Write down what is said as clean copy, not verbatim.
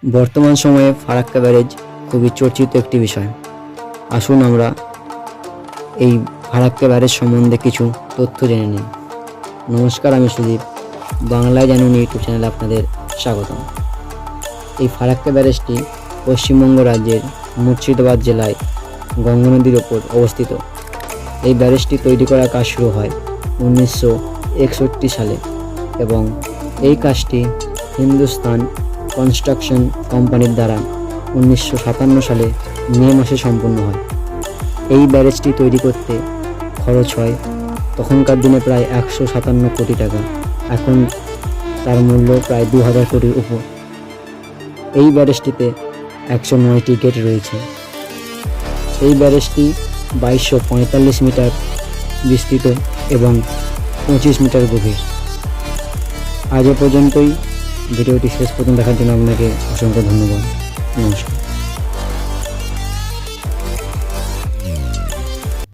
বর্তমান সময়ে ফারাক্কা ব্যারেজ খুবই চর্চিত একটি বিষয়। আসুন আমরা এই ফারাক্কা ব্যারেজ সম্বন্ধে কিছু তথ্য জেনে নিই। নমস্কার, আমি সুদীপ। বাংলায় জানুন ইউটিউব চ্যানেলে আপনাদের স্বাগতম। এই ফারাক্কা ব্যারেজটি পশ্চিমবঙ্গ রাজ্যের মুর্শিদাবাদ জেলায় গঙ্গা নদীর ওপর অবস্থিত। এই ব্যারেজটি তৈরি করার কাজ শুরু হয় 1961 সালে এবং এই কাজটি হিন্দুস্তান কনস্ট্রাকশন কোম্পানির দ্বারা 1957 সালে মে মাসে সম্পন্ন হয়। এই ব্যারেজটি তৈরি করতে খরচ হয় তখনকার দিনে প্রায় 157 কোটি টাকা। এখন তার মূল্য প্রায় 2000 কোটির উপর। এই ব্যারেজটিতে 109টি গেট রয়েছে। এই ব্যারেজটি 2245 মিটার বিস্তৃত এবং 25 মিটার গভীর। আজ এ পর্যন্তই। ভিডিওটি শেষ পর্যন্ত দেখার জন্য আপনাকে অসংখ্য ধন্যবাদ। নমস্কার।